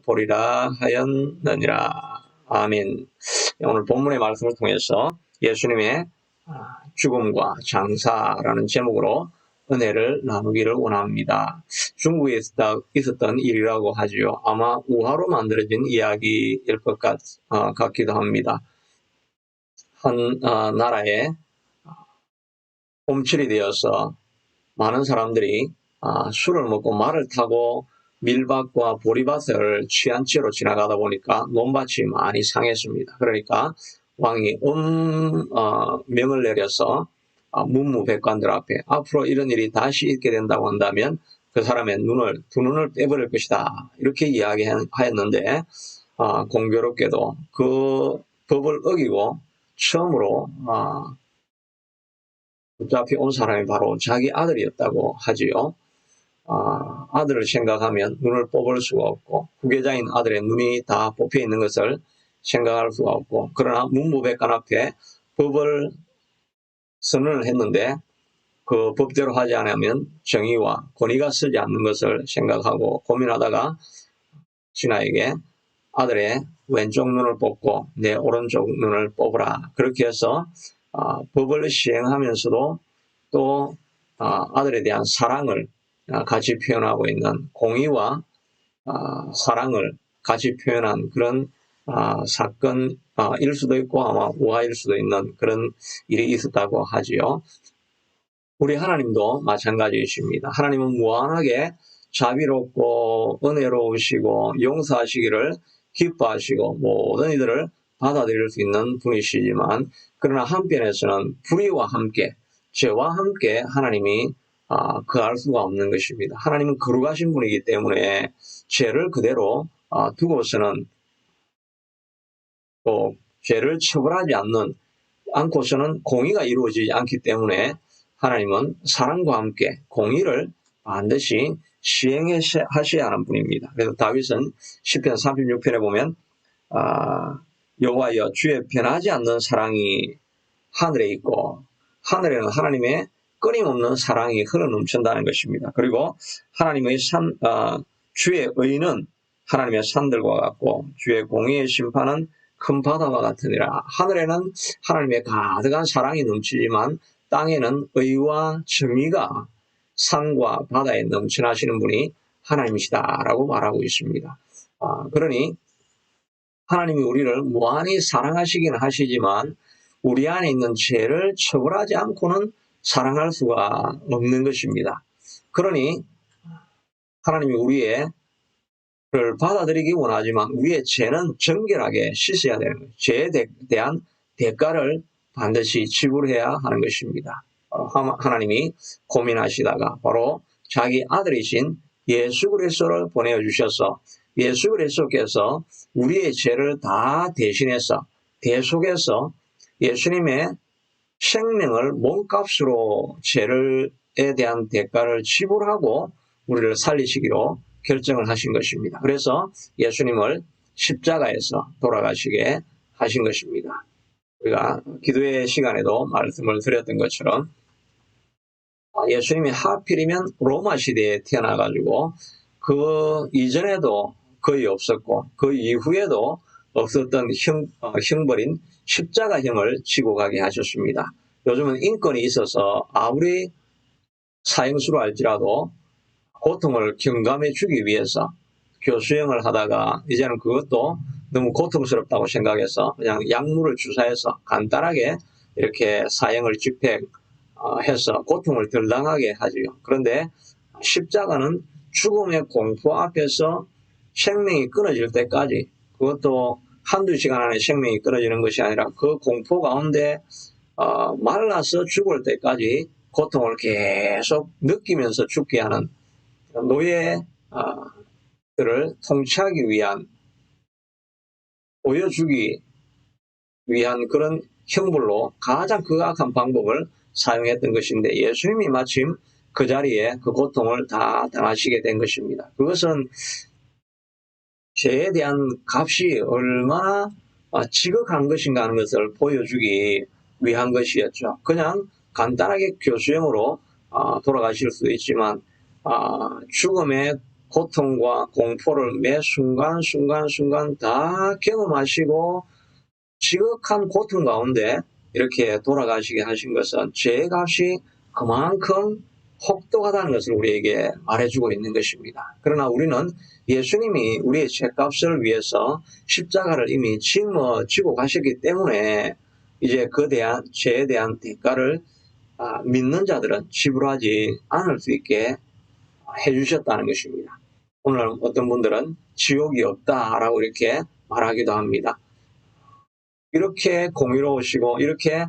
보리라 하였느니라. 아멘. 오늘 본문의 말씀을 통해서 예수님의 죽음과 장사라는 제목으로 은혜를 나누기를 원합니다. 중국에 있었던 일이라고 하지요. 아마 우화로 만들어진 이야기일 것 같기도 합니다. 한 나라에 봄철이 되어서 많은 사람들이 술을 먹고 말을 타고 밀밭과 보리밭을 취한 채로 지나가다 보니까 논밭이 많이 상했습니다. 그러니까 왕이 명을 내려서 문무백관들 앞에 앞으로 이런 일이 다시 있게 된다고 한다면 그 사람의 두 눈을 빼버릴 것이다. 이렇게 이야기하였는데 공교롭게도 그 법을 어기고 처음으로 붙잡혀 온 사람이 바로 자기 아들이었다고 하지요. 아들을 생각하면 눈을 뽑을 수가 없고 후계자인 아들의 눈이 다 뽑혀 있는 것을 생각할 수가 없고, 그러나 문무백관 앞에 법을 선언을 했는데 그 법대로 하지 않으면 정의와 권위가 서지 않는 것을 생각하고 고민하다가 신하에게 아들의 왼쪽 눈을 뽑고 내 오른쪽 눈을 뽑으라, 그렇게 해서 법을 시행하면서도 또 아들에 대한 사랑을 같이 표현하고 있는, 공의와 사랑을 같이 표현한 그런 사건일 수도 있고 아마 우화일 수도 있는 그런 일이 있었다고 하지요. 우리 하나님도 마찬가지이십니다. 하나님은 무한하게 자비롭고 은혜로우시고 용서하시기를 기뻐하시고 모든 이들을 받아들일 수 있는 분이시지만, 그러나 한편에서는 불의와 함께 죄와 함께 하나님이 거할 수가 없는 것입니다. 하나님은 거룩하신 분이기 때문에 죄를 그대로 두고서는 또 죄를 처벌하지 않고서는 공의가 이루어지지 않기 때문에 하나님은 사랑과 함께 공의를 반드시 시행하셔야 하는 분입니다. 그래서 다윗은 시편 36편에 보면 여호와여 주의 변하지 않는 사랑이 하늘에 있고 하늘에는 하나님의 끊임없는 사랑이 흘러넘친다는 것입니다. 그리고 하나님의 주의 의는 하나님의 산들과 같고 주의 공의의 심판은 큰 바다와 같으니라. 하늘에는 하나님의 가득한 사랑이 넘치지만 땅에는 의와 정의가 산과 바다에 넘쳐나시는 분이 하나님이시다라고 말하고 있습니다. 그러니 하나님이 우리를 무한히 사랑하시긴 하시지만 우리 안에 있는 죄를 처벌하지 않고는 사랑할 수가 없는 것입니다. 그러니 하나님이 우리의 를 받아들이기 원하지만 우리의 죄는 정결하게 씻어야 되는 거예요. 죄에 대한 대가를 반드시 지불해야 하는 것입니다. 하나님이 고민하시다가 바로 자기 아들이신 예수 그리스도를 보내주셔서 예수 그리스도께서 우리의 죄를 다 대신해서 대속해서 예수님의 생명을 몸값으로 죄에 대한 대가를 지불하고 우리를 살리시기로 결정을 하신 것입니다. 그래서 예수님을 십자가에서 돌아가시게 하신 것입니다. 우리가 기도의 시간에도 말씀을 드렸던 것처럼 예수님이 하필이면 로마 시대에 태어나가지고 그 이전에도 거의 없었고 그 이후에도 없었던 형벌인 십자가형을 지고 가게 하셨습니다. 요즘은 인권이 있어서 아무리 사형수로 할지라도 고통을 경감해 주기 위해서 교수형을 하다가 이제는 그것도 너무 고통스럽다고 생각해서 그냥 약물을 주사해서 간단하게 이렇게 사형을 집행해서 고통을 덜 당하게 하지요. 그런데 십자가는 죽음의 공포 앞에서 생명이 끊어질 때까지, 그것도 한두 시간 안에 생명이 끊어지는 것이 아니라 그 공포 가운데 말라서 죽을 때까지 고통을 계속 느끼면서 죽게 하는 노예들을 통치하기 위한, 보여주기 위한 그런 형벌로 가장 극악한 방법을 사용했던 것인데 예수님이 마침 그 자리에 그 고통을 다 당하시게 된 것입니다. 그것은 죄에 대한 값이 얼마나 지극한 것인가 하는 것을 보여주기 위한 것이었죠. 그냥 간단하게 교수형으로 돌아가실 수도 있지만 죽음의 고통과 공포를 매 순간 다 경험하시고 지극한 고통 가운데 이렇게 돌아가시게 하신 것은 죄의 값이 그만큼 혹독하다는 것을 우리에게 말해주고 있는 것입니다. 그러나 우리는 예수님이 우리의 죄값을 위해서 십자가를 이미 짊어지고 가셨기 때문에 이제 죄에 대한 대가를 믿는 자들은 지불하지 않을 수 있게 해주셨다는 것입니다. 오늘 어떤 분들은 지옥이 없다라고 이렇게 말하기도 합니다. 이렇게 공의로우시고 이렇게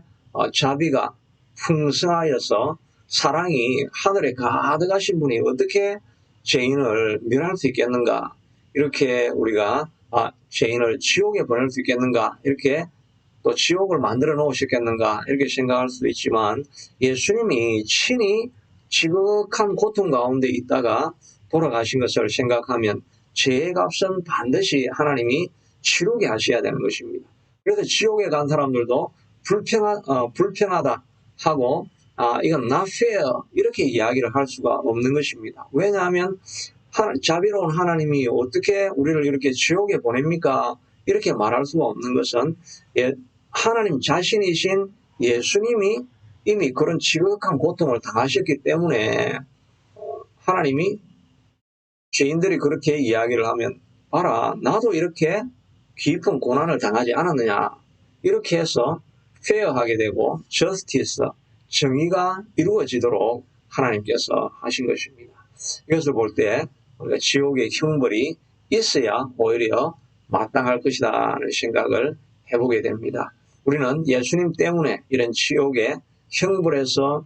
자비가 풍성하여서 사랑이 하늘에 가득하신 분이 어떻게 죄인을 멸할 수 있겠는가? 이렇게 우리가 죄인을 지옥에 보낼 수 있겠는가? 이렇게 또 지옥을 만들어 놓으셨겠는가? 이렇게 생각할 수도 있지만 예수님이 친히 지극한 고통 가운데 있다가 돌아가신 것을 생각하면 죄의 값은 반드시 하나님이 치르게 하셔야 되는 것입니다. 그래서 지옥에 간 사람들도 불편하다 하고 이건 not fair 이렇게 이야기를 할 수가 없는 것입니다. 왜냐하면 자비로운 하나님이 어떻게 우리를 이렇게 지옥에 보냅니까? 이렇게 말할 수가 없는 것은 하나님 자신이신 예수님이 이미 그런 지극한 고통을 당하셨기 때문에 하나님이 죄인들이 그렇게 이야기를 하면 봐라 나도 이렇게 깊은 고난을 당하지 않았느냐 이렇게 해서 페어하게 되고 저스티스 정의가 이루어지도록 하나님께서 하신 것입니다. 이것을 볼 때 우리가 지옥의 형벌이 있어야 오히려 마땅할 것이다 하는 생각을 해보게 됩니다. 우리는 예수님 때문에 이런 지옥의 형벌에서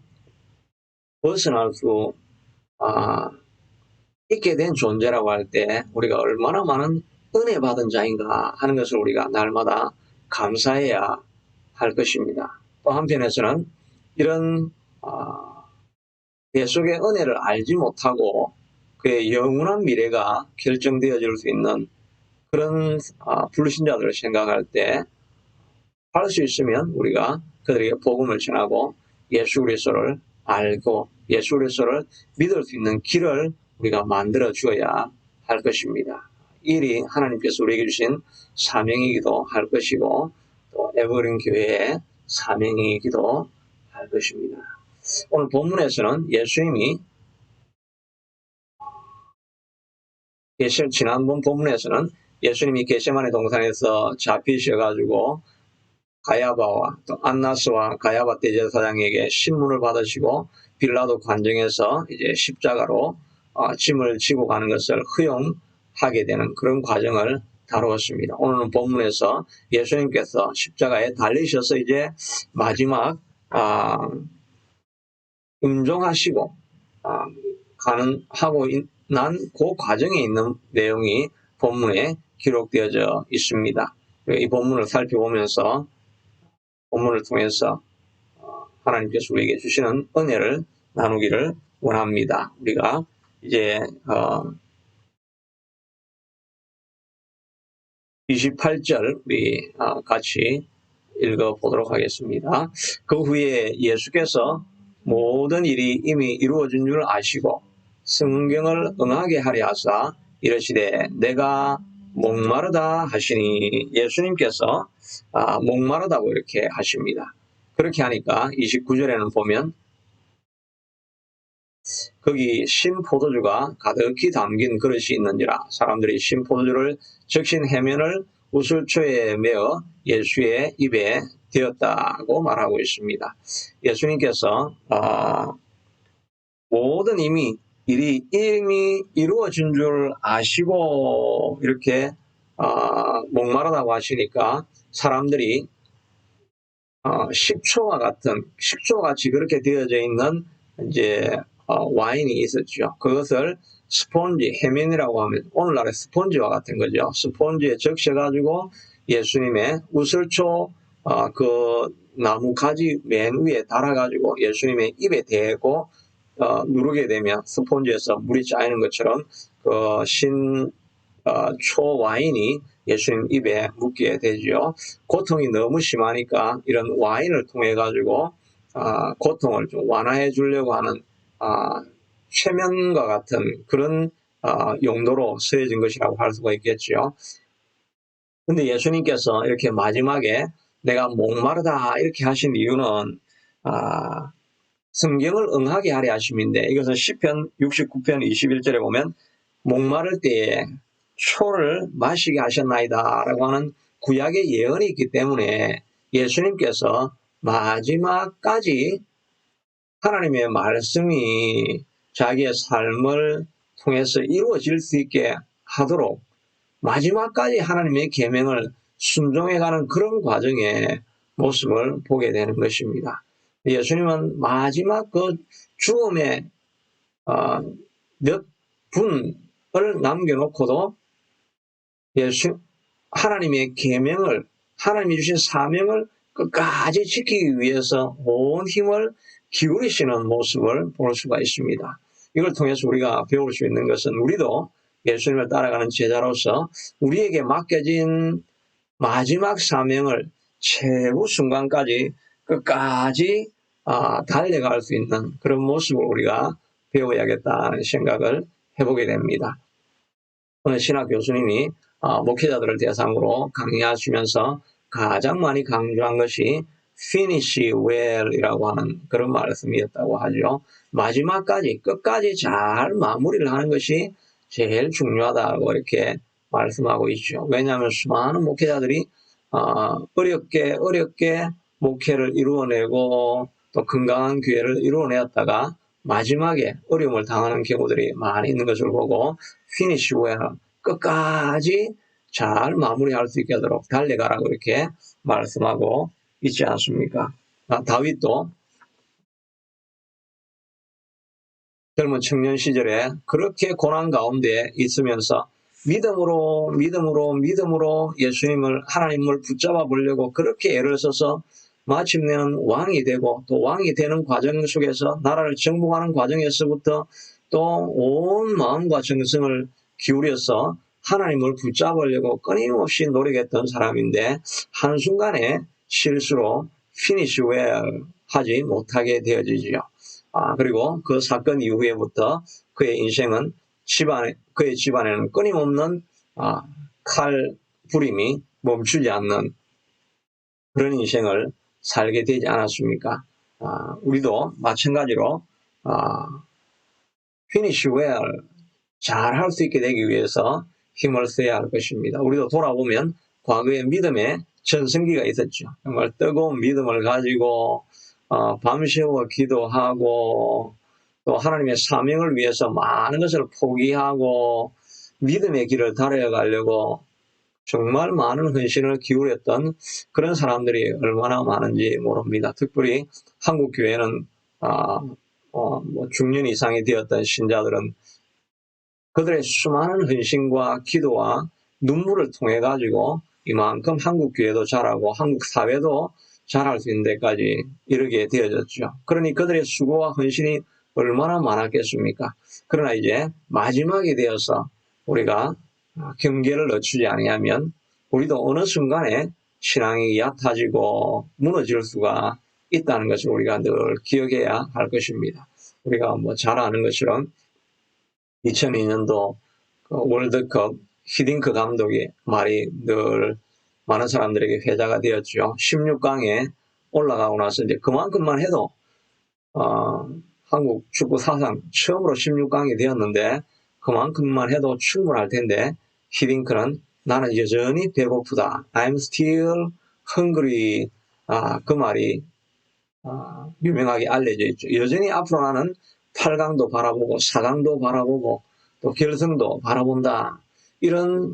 벗어날 수 있게 된 존재라고 할 때 우리가 얼마나 많은 은혜 받은 자인가 하는 것을 우리가 날마다 감사해야 할 것입니다. 또 한편에서는 이런 예수의 은혜를 알지 못하고 그의 영원한 미래가 결정되어질 수 있는 그런 불신자들을 생각할 때 할 수 있으면 우리가 그들에게 복음을 전하고 예수 그리스도를 알고 예수 그리스도를 믿을 수 있는 길을 우리가 만들어 주어야 할 것입니다. 이 일이 하나님께서 우리에게 주신 사명이기도 할 것이고 또 에버린 교회의 사명이기도 할 것입니다. 오늘 본문에서는 예수님이 지난번 본문에서는 예수님이 겟세마네 동산에서 잡히셔가지고 가야바와 또 안나스와 가야바 대제사장에게 신문을 받으시고 빌라도 관정에서 이제 십자가로 짐을 지고 가는 것을 허용하게 되는 그런 과정을 다루었습니다. 오늘은 본문에서 예수님께서 십자가에 달리셔서 이제 마지막 임종하시고 하고 난 그 과정에 있는 내용이 본문에 기록되어져 있습니다. 이 본문을 살펴보면서 본문을 통해서 하나님께서 우리에게 주시는 은혜를 나누기를 원합니다. 우리가 이제 28절 우리 같이 읽어보도록 하겠습니다. 그 후에 예수께서 모든 일이 이미 이루어진 줄 아시고 성경을 응하게 하려 하사 이르시되 내가 목마르다 하시니 예수님께서 목마르다고 이렇게 하십니다. 그렇게 하니까 29절에는 보면 거기 신포도주가 가득히 담긴 그릇이 있는지라 사람들이 신포도주를 적신 해면을 우슬초에 메어 예수의 입에 되었다고 말하고 있습니다. 예수님께서 모든 일이 이미 이루어진 줄 아시고 이렇게 목마르다고 하시니까 사람들이 식초같이 그렇게 되어져 있는 이제 와인이 있었죠. 그것을 스폰지, 해면이라고 하면 오늘날의 스폰지와 같은 거죠. 스폰지에 적셔가지고 예수님의 우슬초 그 나무 가지 맨 위에 달아가지고 예수님의 입에 대고 누르게 되면 스폰지에서 물이 짜이는 것처럼 그 초 와인이 예수님 입에 묻게 되죠. 고통이 너무 심하니까 이런 와인을 통해 가지고 고통을 좀 완화해 주려고 하는 최면과 같은 그런 용도로 쓰여진 것이라고 할 수가 있겠죠. 근데 예수님께서 이렇게 마지막에 내가 목마르다 이렇게 하신 이유는 성경을 응하게 하려 하심인데, 이것은 시편 69편 21절에 보면 목마를 때에 초를 마시게 하셨나이다 라고 하는 구약의 예언이 있기 때문에 예수님께서 마지막까지 하나님의 말씀이 자기의 삶을 통해서 이루어질 수 있게 하도록 마지막까지 하나님의 계명을 순종해가는 그런 과정의 모습을 보게 되는 것입니다. 예수님은 마지막 그 죽음의 몇 분을 남겨놓고도 하나님의 계명을, 하나님이 주신 사명을 끝까지 지키기 위해서 온 힘을 기울이시는 모습을 볼 수가 있습니다. 이걸 통해서 우리가 배울 수 있는 것은, 우리도 예수님을 따라가는 제자로서 우리에게 맡겨진 마지막 사명을 최후 순간까지 끝까지 달려갈 수 있는 그런 모습을 우리가 배워야겠다는 생각을 해보게 됩니다. 오늘 신학 교수님이 목회자들을 대상으로 강의하시면서 가장 많이 강조한 것이 finish well 이라고 하는 그런 말씀이었다고 하죠. 마지막까지 끝까지 잘 마무리를 하는 것이 제일 중요하다고 이렇게 말씀하고 있죠. 왜냐하면 수많은 목회자들이 어렵게 목회를 이루어내고 또 건강한 교회를 이루어내었다가 마지막에 어려움을 당하는 경우들이 많이 있는 것을 보고 finish well, 끝까지 잘 마무리할 수 있게 하도록 달려가라고 이렇게 말씀하고 있지 않습니까? 다윗도 젊은 청년 시절에 그렇게 고난 가운데 있으면서 믿음으로 예수님을, 하나님을 붙잡아 보려고 그렇게 애를 써서 마침내는 왕이 되고, 또 왕이 되는 과정 속에서 나라를 정복하는 과정에서부터 또 온 마음과 정성을 기울여서 하나님을 붙잡으려고 끊임없이 노력했던 사람인데, 한순간에 실수로 finish well 하지 못하게 되어지죠. 그리고 그 사건 이후에부터 그의 인생은 그의 집안에는 끊임없는 칼 부림이 멈추지 않는 그런 인생을 살게 되지 않았습니까? 우리도 마찬가지로 finish well, 잘 할 수 있게 되기 위해서 힘을 써야 할 것입니다. 우리도 돌아보면 과거에 믿음의 전성기가 있었죠. 정말 뜨거운 믿음을 가지고 밤새워 기도하고 또 하나님의 사명을 위해서 많은 것을 포기하고 믿음의 길을 달려가려고 정말 많은 헌신을 기울였던 그런 사람들이 얼마나 많은지 모릅니다. 특별히 한국 교회는 중년 이상이 되었던 신자들은 그들의 수많은 헌신과 기도와 눈물을 통해 가지고 이만큼 한국 교회도 자라고 한국 사회도 잘할 수 있는 데까지 이르게 되어졌죠. 그러니 그들의 수고와 헌신이 얼마나 많았겠습니까? 그러나 이제 마지막이 되어서 우리가 경계를 늦추지 아니하면 우리도 어느 순간에 신앙이 얕아지고 무너질 수가 있다는 것을 우리가 늘 기억해야 할 것입니다. 우리가 잘 아는 것처럼 2002년도 월드컵 히딩크 감독의 말이 늘 많은 사람들에게 회자가 되었죠. 16강에 올라가고 나서 이제 그만큼만 해도 한국 축구 사상 처음으로 16강이 되었는데 그만큼만 해도 충분할 텐데 히딩크는 나는 여전히 배고프다. I'm still hungry. 그 말이 유명하게 알려져 있죠. 여전히 앞으로 나는 8강도 바라보고 4강도 바라보고 또 결승도 바라본다. 이런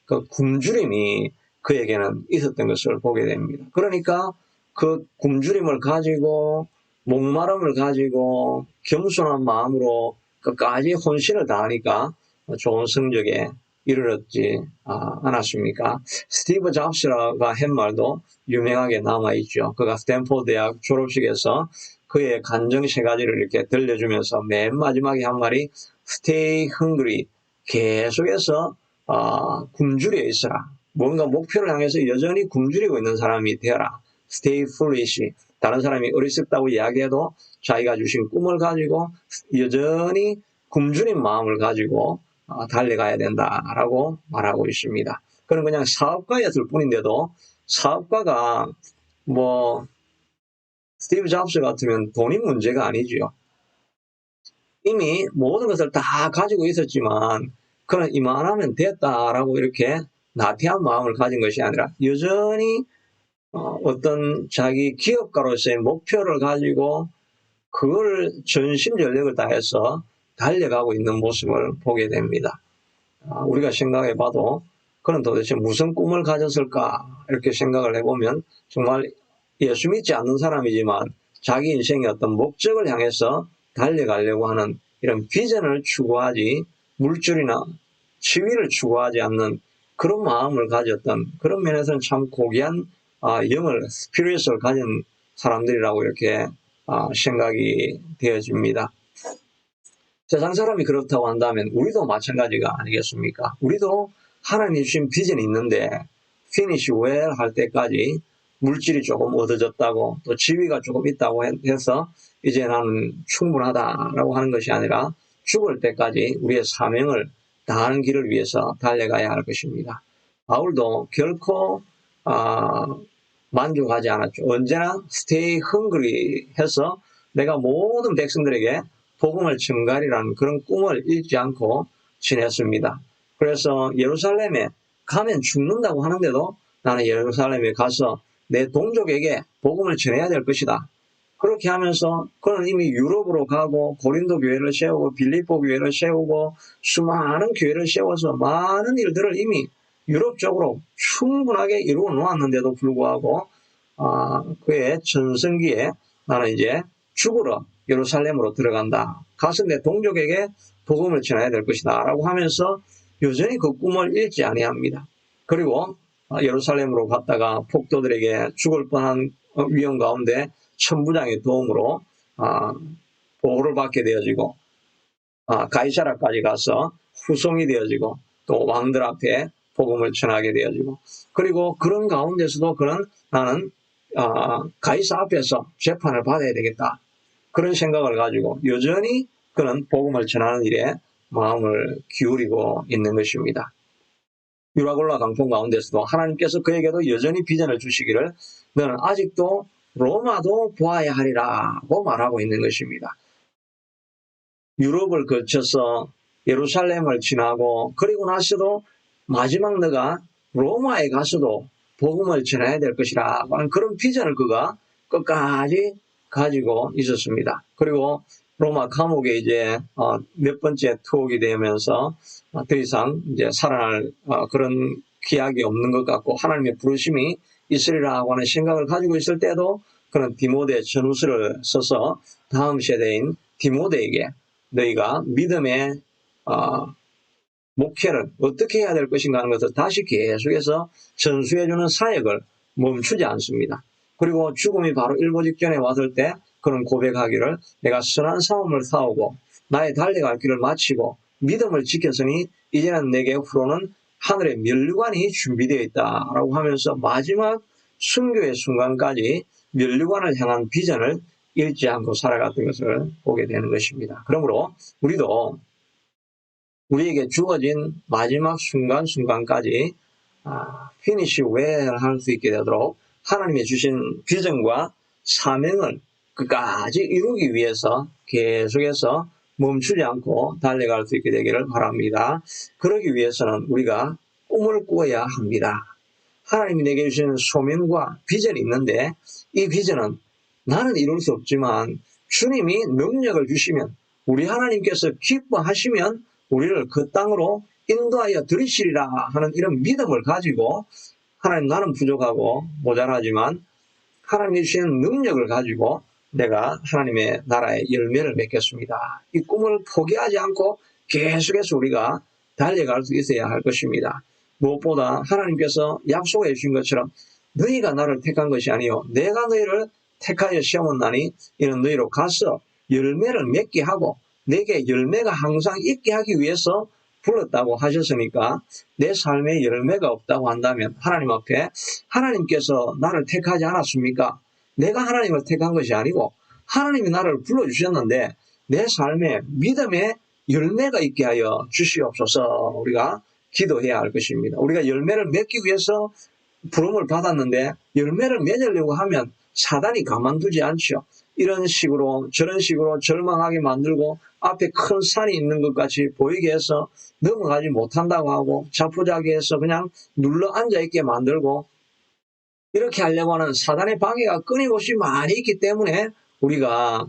그 굶주림이 그에게는 있었던 것을 보게 됩니다. 그러니까 그 굶주림을 가지고 목마름을 가지고 겸손한 마음으로 끝까지 혼신을 다하니까 좋은 성적에 이르렀지 않았습니까? 스티브 잡스가 한 말도 유명하게 남아있죠. 그가 스탠포드 대학 졸업식에서 그의 간증 세 가지를 이렇게 들려주면서 맨 마지막에 한 말이 Stay hungry. 계속해서 굶주려 있어라. 뭔가 목표를 향해서 여전히 굶주리고 있는 사람이 되어라. Stay foolish. 다른 사람이 어리석다고 이야기해도 자기가 주신 꿈을 가지고 여전히 굶주린 마음을 가지고 달려가야 된다라고 말하고 있습니다. 그는 그냥 사업가였을 뿐인데도 사업가가 뭐 스티브 잡스 같으면 돈이 문제가 아니지요. 이미 모든 것을 다 가지고 있었지만 그는 이만하면 됐다라고 이렇게 나태한 마음을 가진 것이 아니라 여전히 어떤 자기 기업가로서의 목표를 가지고 그걸 전심전력을 다해서 달려가고 있는 모습을 보게 됩니다. 우리가 생각해 봐도 그는 도대체 무슨 꿈을 가졌을까 이렇게 생각을 해보면 정말 예수 믿지 않는 사람이지만 자기 인생의 어떤 목적을 향해서 달려가려고 하는 이런 비전을 추구하지 물질이나 지위를 추구하지 않는 그런 마음을 가졌던 그런 면에서는 참 고귀한 영을 스피릿을 가진 사람들이라고 이렇게 생각이 되어집니다. 세상 사람이 그렇다고 한다면 우리도 마찬가지가 아니겠습니까? 우리도 하나님 주신 비전이 있는데 finish well 할 때까지 물질이 조금 얻어졌다고 또 지위가 조금 있다고 해서 이제 나는 충분하다라고 하는 것이 아니라 죽을 때까지 우리의 사명을 다하는 길을 위해서 달려가야 할 것입니다. 바울도 결코 만족하지 않았죠. 언제나 stay hungry 해서 내가 모든 백성들에게 복음을 전가리라는 그런 꿈을 잃지 않고 지냈습니다. 그래서 예루살렘에 가면 죽는다고 하는데도 나는 예루살렘에 가서 내 동족에게 복음을 전해야 될 것이다. 그렇게 하면서 그는 이미 유럽으로 가고 고린도 교회를 세우고 빌립보 교회를 세우고 수많은 교회를 세워서 많은 일들을 이미 유럽 쪽으로 충분하게 이루어 놓았는데도 불구하고 그의 전성기에 나는 이제 죽으러 예루살렘으로 들어간다. 가서 내 동족에게 복음을 전해야 될 것이다. 라고 하면서 여전히 그 꿈을 잃지 아니합니다. 그리고 예루살렘으로 갔다가 폭도들에게 죽을 뻔한 위험 가운데 천부장의 도움으로 보호를 받게 되어지고 가이사라까지 가서 후송이 되어지고 또 왕들 앞에 복음을 전하게 되어지고 그리고 그런 가운데서도 그는 나는 가이사 앞에서 재판을 받아야 되겠다. 그런 생각을 가지고 여전히 그는 복음을 전하는 일에 마음을 기울이고 있는 것입니다. 유라굴라 강풍 가운데서도 하나님께서 그에게도 여전히 비전을 주시기를 너는 아직도 로마도 보아야 하리라고 말하고 있는 것입니다. 유럽을 거쳐서 예루살렘을 지나고 그리고 나서도 마지막 너가 로마에 가서도 복음을 전해야 될 것이라 하는 그런 비전을 그가 끝까지 가지고 있었습니다. 그리고 로마 감옥에 이제 몇 번째 투옥이 되면서 더 이상 이제 살아날 그런 기약이 없는 것 같고 하나님의 부르심이 있으리라고 하는 생각을 가지고 있을 때도 그런 디모데 전후서를 써서 다음 세대인 디모데에게 너희가 믿음의 목회를 어떻게 해야 될 것인가 하는 것을 다시 계속해서 전수해주는 사역을 멈추지 않습니다. 그리고 죽음이 바로 일보 직전에 왔을 때 그런 고백하기를 내가 선한 싸움을 싸우고 나의 달려갈 길을 마치고 믿음을 지켰으니 이제는 내게 후로는 하늘의 면류관이 준비되어 있다라고 하면서 마지막 순교의 순간까지 면류관을 향한 비전을 잃지 않고 살아갔던 것을 보게 되는 것입니다. 그러므로 우리도 우리에게 주어진 마지막 순간까지 finish well 할 수 있게 되도록 하나님이 주신 비전과 사명을 끝까지 이루기 위해서 계속해서 멈추지 않고 달려갈 수 있게 되기를 바랍니다. 그러기 위해서는 우리가 꿈을 꾸어야 합니다. 하나님이 내게 주시는 소명과 비전이 있는데 이 비전은 나는 이룰 수 없지만 주님이 능력을 주시면 우리 하나님께서 기뻐하시면 우리를 그 땅으로 인도하여 들이시리라 하는 이런 믿음을 가지고 하나님 나는 부족하고 모자라지만 하나님이 주시는 능력을 가지고 내가 하나님의 나라의 열매를 맺겠습니다. 이 꿈을 포기하지 않고 계속해서 우리가 달려갈 수 있어야 할 것입니다. 무엇보다 하나님께서 약속해 주신 것처럼 너희가 나를 택한 것이 아니요 내가 너희를 택하여 세웠나니 이는 너희로 가서 열매를 맺게 하고 내게 열매가 항상 있게 하기 위해서 불렀다고 하셨으니까 내 삶에 열매가 없다고 한다면 하나님 앞에 하나님께서 나를 택하지 않았습니까? 내가 하나님을 택한 것이 아니고 하나님이 나를 불러주셨는데 내 삶에 믿음의 열매가 있게 하여 주시옵소서. 우리가 기도해야 할 것입니다. 우리가 열매를 맺기 위해서 부름을 받았는데 열매를 맺으려고 하면 사단이 가만두지 않죠. 이런 식으로 저런 식으로 절망하게 만들고 앞에 큰 산이 있는 것 같이 보이게 해서 넘어가지 못한다고 하고 자포자기해서 그냥 눌러 앉아있게 만들고 이렇게 하려고 하는 사단의 방해가 끊임없이 많이 있기 때문에 우리가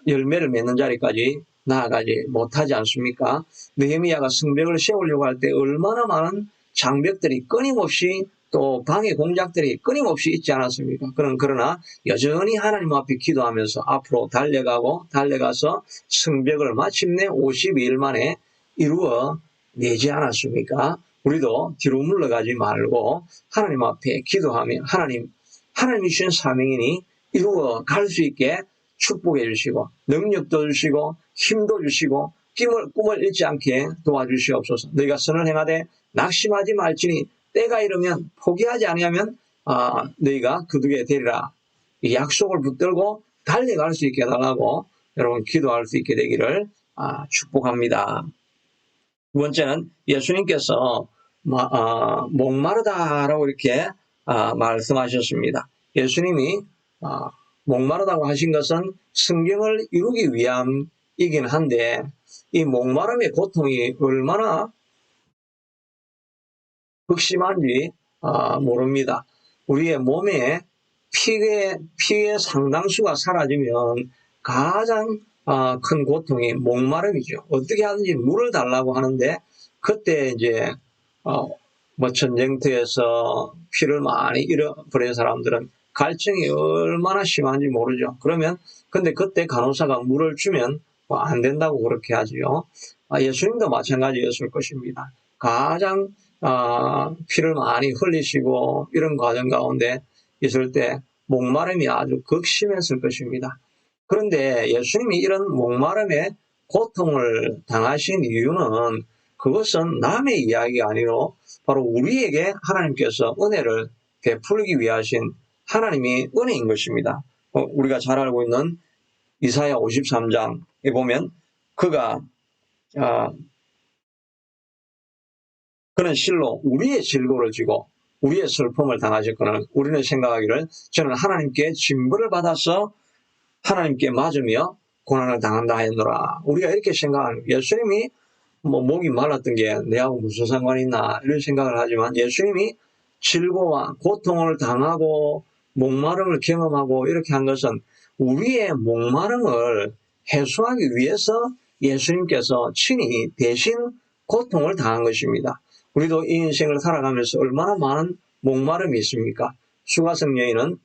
열매를 맺는 자리까지 나아가지 못하지 않습니까? 느헤미야가 성벽을 세우려고 할 때 얼마나 많은 장벽들이 끊임없이 또 방해 공작들이 끊임없이 있지 않았습니까? 그러나 여전히 하나님 앞에 기도하면서 앞으로 달려가서 성벽을 마침내 52일 만에 이루어 내지 않았습니까? 우리도 뒤로 물러가지 말고 하나님 앞에 기도하며 하나님이 주신 사명이니 이루어 갈 수 있게 축복해 주시고 능력도 주시고 힘도 주시고 꿈을 잃지 않게 도와주시옵소서. 너희가 선을 행하되 낙심하지 말지니 때가 이르면 포기하지 아니하면 너희가 그득에 되리라. 이 약속을 붙들고 달려갈 수 있게 해달라고 여러분 기도할 수 있게 되기를 축복합니다. 두 번째는 예수님께서 목마르다라고 이렇게 말씀하셨습니다. 예수님이 목마르다고 하신 것은 성경을 이루기 위함이긴 한데 이 목마름의 고통이 얼마나 극심한지 모릅니다. 우리의 몸에 피의 상당수가 사라지면 가장 큰 고통이 목마름이죠. 어떻게 하든지 물을 달라고 하는데 그때 이제 전쟁터에서 피를 많이 잃어버린 사람들은 갈증이 얼마나 심한지 모르죠. 근데 그때 간호사가 물을 주면 안 된다고 그렇게 하지요. 예수님도 마찬가지였을 것입니다. 가장 피를 많이 흘리시고 이런 과정 가운데 있을 때 목마름이 아주 극심했을 것입니다. 그런데 예수님이 이런 목마름에 고통을 당하신 이유는 그것은 남의 이야기가 아니로 바로 우리에게 하나님께서 은혜를 베풀기 위하신 하나님의 은혜인 것입니다. 우리가 잘 알고 있는 이사야 53장에 보면 그는 실로 우리의 질고를 지고 우리의 슬픔을 당하셨거늘 우리는 생각하기를 저는 하나님께 징벌을 받아서 하나님께 맞으며 고난을 당한다 하였노라. 우리가 이렇게 생각하는 예수님이 목이 말랐던 게 내하고 무슨 상관이 있나 이런 생각을 하지만 예수님이 질고와 고통을 당하고 목마름을 경험하고 이렇게 한 것은 우리의 목마름을 해소하기 위해서 예수님께서 친히 대신 고통을 당한 것입니다. 우리도 이 인생을 살아가면서 얼마나 많은 목마름이 있습니까? 수가성 여인은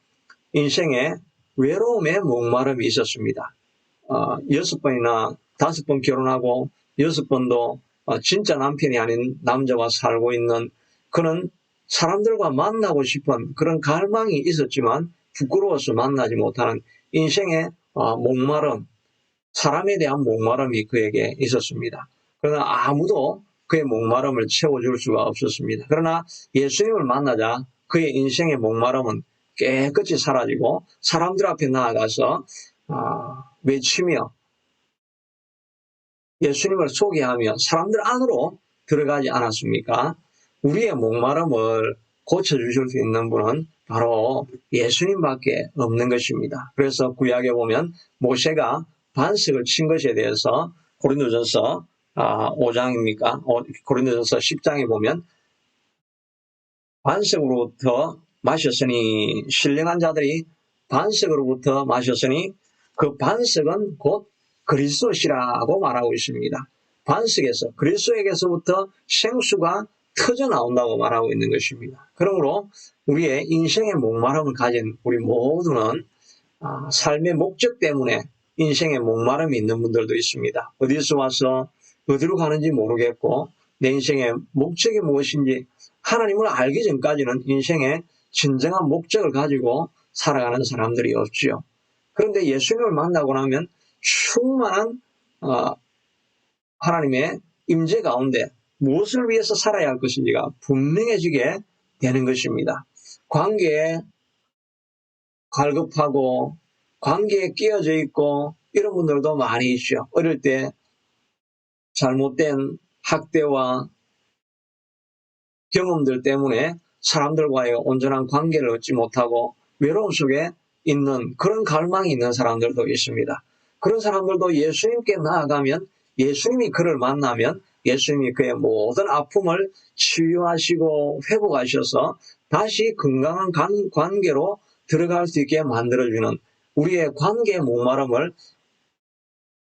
인생에 외로움에 목마름이 있었습니다. 6번이나 5번 결혼하고 6번도 진짜 남편이 아닌 남자와 살고 있는 그는 사람들과 만나고 싶은 그런 갈망이 있었지만 부끄러워서 만나지 못하는 인생의 목마름, 사람에 대한 목마름이 그에게 있었습니다. 그러나 아무도 그의 목마름을 채워줄 수가 없었습니다. 그러나 예수님을 만나자 그의 인생의 목마름은 깨끗이 사라지고 사람들 앞에 나아가서 외치며 예수님을 소개하며 사람들 안으로 들어가지 않았습니까? 우리의 목마름을 고쳐주실 수 있는 분은 바로 예수님밖에 없는 것입니다. 그래서 구약에 보면 모세가 반석을 친 것에 대해서 고린도전서 5장입니까? 고린도전서 10장에 보면 반석으로부터 마셨으니 신령한 자들이 반석으로부터 마셨으니 그 반석은 곧 그리스도시라고 말하고 있습니다. 반석에서 그리스도에게서부터 생수가 터져 나온다고 말하고 있는 것입니다. 그러므로 우리의 인생의 목마름을 가진 우리 모두는 삶의 목적 때문에 인생의 목마름이 있는 분들도 있습니다. 어디서 와서 어디로 가는지 모르겠고 내 인생의 목적이 무엇인지 하나님을 알기 전까지는 인생의 진정한 목적을 가지고 살아가는 사람들이 없지요. 그런데 예수님을 만나고 나면 충만한 하나님의 임재 가운데 무엇을 위해서 살아야 할 것인지가 분명해지게 되는 것입니다. 관계에 갈급하고 관계에 끼어져 있고 이런 분들도 많이 있죠. 어릴 때 잘못된 학대와 경험들 때문에 사람들과의 온전한 관계를 얻지 못하고 외로움 속에 있는 그런 갈망이 있는 사람들도 있습니다. 그런 사람들도 예수님께 나아가면, 예수님이 그를 만나면 예수님이 그의 모든 아픔을 치유하시고 회복하셔서 다시 건강한 관계로 들어갈 수 있게 만들어주는, 우리의 관계의 목마름을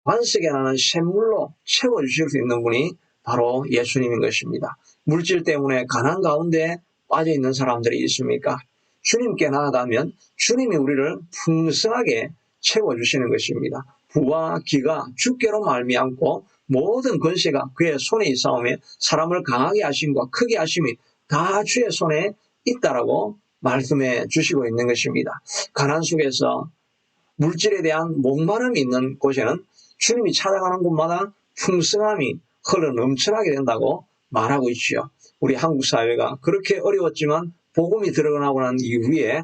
반석에 나는 샘물로 채워주실 수 있는 분이 바로 예수님인 것입니다. 물질 때문에 가난 가운데 빠져있는 사람들이 있습니까? 주님께 나아가면 주님이 우리를 풍성하게 채워주시는 것입니다. 부와 기가 주께로 말미암고 모든 권세가 그의 손에 있사오며 사람을 강하게 하심과 크게 하심이 다 주의 손에 있다라고 말씀해 주시고 있는 것입니다. 가난 속에서 물질에 대한 목마름이 있는 곳에는 주님이 찾아가는 곳마다 풍성함이 흘러 넘쳐나게 된다고 말하고 있지요. 우리 한국 사회가 그렇게 어려웠지만 복음이 들어가고 난 이후에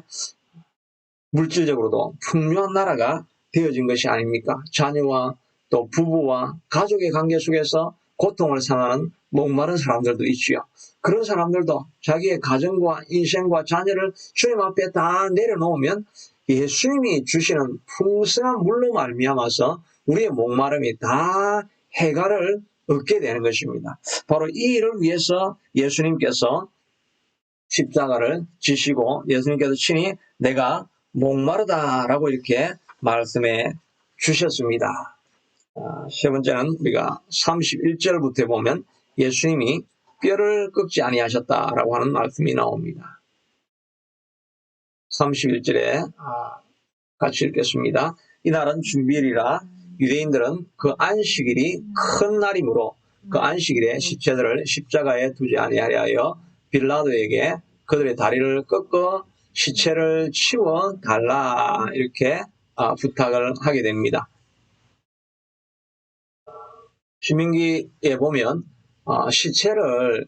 물질적으로도 풍요한 나라가 되어진 것이 아닙니까? 자녀와 또 부부와 가족의 관계 속에서 고통을 상하는 목마른 사람들도 있지요. 그런 사람들도 자기의 가정과 인생과 자녀를 주님 앞에 다 내려놓으면 예수님이 주시는 풍성한 물로 말미암아서 우리의 목마름이 다 해결을 얻게 되는 것입니다. 바로 이 일을 위해서 예수님께서 십자가를 지시고 예수님께서 친히 내가 목마르다라고 이렇게 말씀해 주셨습니다. 세 번째는 우리가 31절부터 보면 예수님이 뼈를 꺾지 아니하셨다라고 하는 말씀이 나옵니다. 31절에 같이 읽겠습니다. 이날은 주일이라 유대인들은 그 안식일이 큰 날이므로 그 안식일에 시체들을 십자가에 두지 아니하여 빌라도에게 그들의 다리를 꺾어 시체를 치워 달라 이렇게 부탁을 하게 됩니다. 신명기에 보면 시체를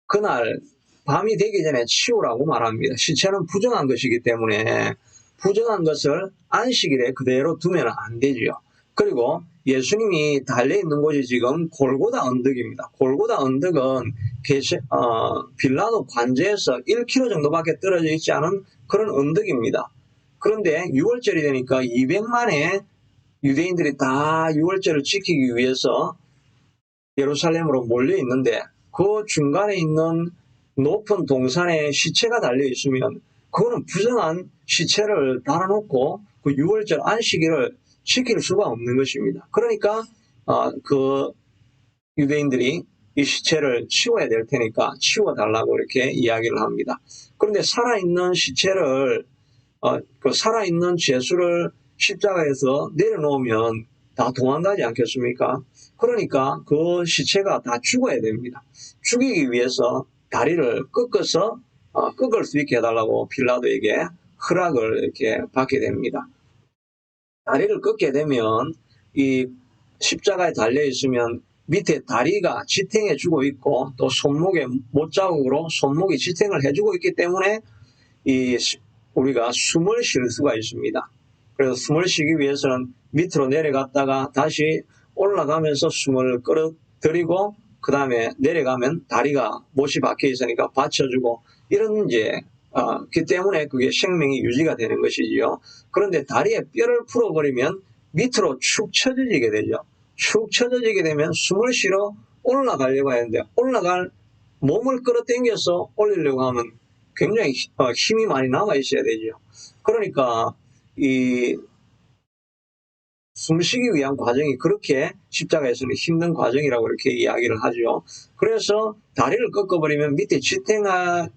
그날 밤이 되기 전에 치우라고 말합니다. 시체는 부정한 것이기 때문에 부정한 것을 안식일에 그대로 두면 안 되지요. 그리고 예수님이 달려있는 곳이 지금 골고다 언덕입니다. 골고다 언덕은 빌라도 관제에서 1km 정도밖에 떨어져 있지 않은 그런 언덕입니다. 그런데 6월절이 되니까 200만의 유대인들이 다 6월절을 지키기 위해서 예루살렘으로 몰려 있는데 그 중간에 있는 높은 동산에 시체가 달려 있으면 그거는 부정한 시체를 달아놓고 그 6월절 안식일을 지킬 수가 없는 것입니다. 그러니까 그 유대인들이 이 시체를 치워야 될 테니까 치워달라고 이렇게 이야기를 합니다. 그런데 살아있는 시체를 그 살아있는 죄수를 십자가에서 내려놓으면 다 도망가지 않겠습니까? 그러니까 그 시체가 다 죽어야 됩니다. 죽이기 위해서 다리를 꺾어서 꺾을 수 있게 해달라고 빌라도에게 허락을 이렇게 받게 됩니다. 다리를 꺾게 되면 이 십자가에 달려 있으면 밑에 다리가 지탱해 주고 있고 또 손목에 못자국으로 손목이 지탱을 해주고 있기 때문에 우리가 숨을 쉴 수가 있습니다. 그래서 숨을 쉬기 위해서는 밑으로 내려갔다가 다시 올라가면서 숨을 끌어들이고 그 다음에 내려가면 다리가 못이 박혀 있으니까 받쳐주고 이런 그 때문에 그게 생명이 유지가 되는 것이지요. 그런데 다리에 뼈를 풀어버리면 밑으로 축 처져지게 되죠. 축 처져지게 되면 숨을 쉬러 올라가려고 하는데 올라갈 몸을 끌어당겨서 올리려고 하면 굉장히 힘이 많이 남아 있어야 되죠. 그러니까 이 숨쉬기 위한 과정이 그렇게 십자가에서는 힘든 과정이라고 이렇게 이야기를 하죠. 그래서 다리를 꺾어버리면 밑에 지탱할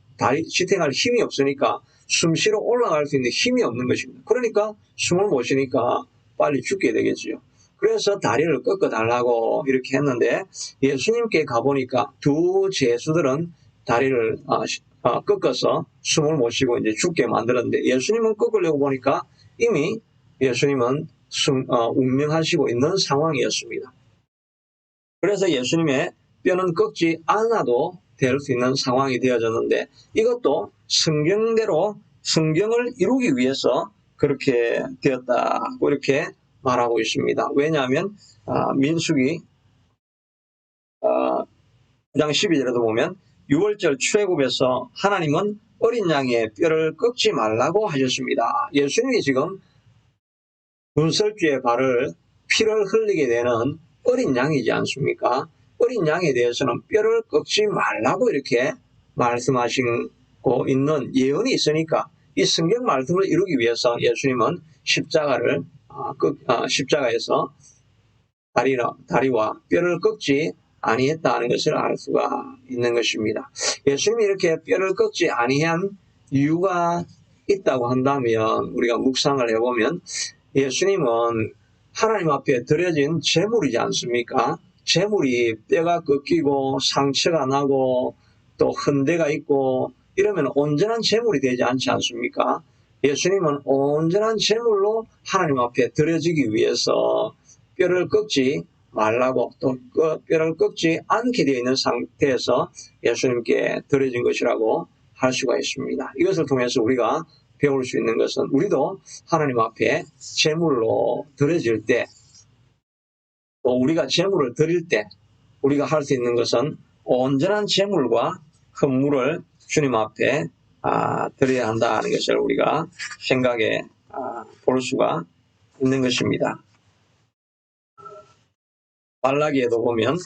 힘이 없으니까 숨쉬러 올라갈 수 있는 힘이 없는 것입니다. 그러니까 숨을 못 쉬니까 빨리 죽게 되겠죠. 그래서 다리를 꺾어달라고 이렇게 했는데 예수님께 가보니까 두 죄수들은 다리를 꺾어서 숨을 못 쉬고 이제 죽게 만들었는데 예수님은 꺾으려고 보니까 이미 예수님은 운명하시고 있는 상황이었습니다. 그래서 예수님의 뼈는 꺾지 않아도 될 수 있는 상황이 되어졌는데 이것도 성경대로 성경을 이루기 위해서 그렇게 되었다고 이렇게 말하고 있습니다. 왜냐하면 민수기 9장 12절에도 보면 6월절 출애굽에서 하나님은 어린 양의 뼈를 꺾지 말라고 하셨습니다. 예수님이 지금 문설주의 발을 피를 흘리게 되는 어린 양이지 않습니까? 어린 양에 대해서는 뼈를 꺾지 말라고 이렇게 말씀하시고 있는 예언이 있으니까 이 성경 말씀을 이루기 위해서 예수님은 십자가에서 다리와 뼈를 꺾지 아니했다는 것을 알 수가 있는 것입니다. 예수님이 이렇게 뼈를 꺾지 아니한 이유가 있다고 한다면 우리가 묵상을 해보면 예수님은 하나님 앞에 드려진 제물이지 않습니까? 제물이 뼈가 꺾이고 상처가 나고 또 흔대가 있고 이러면 온전한 제물이 되지 않지 않습니까? 예수님은 온전한 제물로 하나님 앞에 드려지기 위해서 뼈를 꺾지 말라고 또 뼈를 꺾지 않게 되어 있는 상태에서 예수님께 드려진 것이라고 할 수가 있습니다. 이것을 통해서 우리가 배울 수 있는 것은 우리도 하나님 앞에 제물로 드려질 때 또 우리가 제물을 드릴 때 우리가 할 수 있는 것은 온전한 제물과 헌물을 주님 앞에 드려야 한다는 것을 우리가 생각해 볼 수가 있는 것입니다. 말라기에도 보면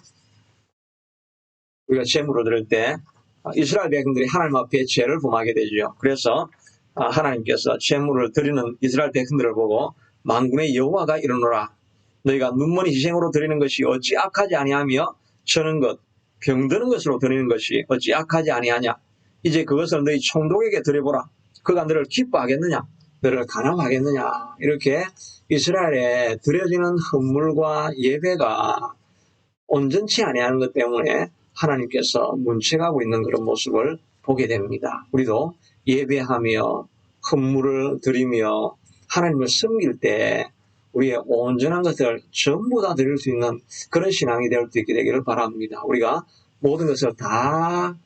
우리가 제물을 드릴 때 이스라엘 백성들이 하나님 앞에 죄를 범하게 되죠. 그래서 하나님께서 제물을 드리는 이스라엘 백성들을 보고 만군의 여호와가 이르노라 너희가 눈먼 희생으로 드리는 것이 어찌 악하지 아니하며 저는 것 병드는 것으로 드리는 것이 어찌 악하지 아니하냐 이제 그것을 너희 총독에게 드려보라 그가 너를 기뻐하겠느냐 너를 간함하겠느냐 이렇게 이스라엘에 드려지는 헌물과 예배가 온전치 아니하는 것 때문에 하나님께서 문책하고 있는 그런 모습을 보게 됩니다. 우리도 예배하며 헌물을 드리며 하나님을 섬길 때 우리의 온전한 것을 전부 다 드릴 수 있는 그런 신앙이 될 수 있게 되기를 바랍니다. 우리가 모든 것을 다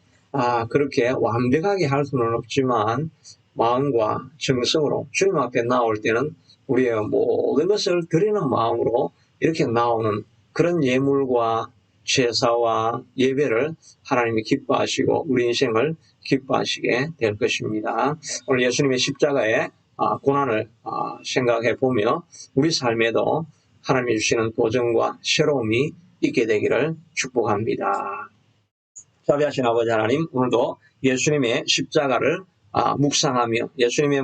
그렇게 완벽하게 할 수는 없지만 마음과 정성으로 주님 앞에 나올 때는 우리의 모든 것을 드리는 마음으로 이렇게 나오는 그런 예물과 제사와 예배를 하나님이 기뻐하시고 우리 인생을 기뻐하시게 될 것입니다. 오늘 예수님의 십자가의 고난을 생각해 보며 우리 삶에도 하나님이 주시는 도전과 새로움이 있게 되기를 축복합니다. 자비하신 아버지 하나님, 오늘도 예수님의 십자가를 묵상하며 예수님의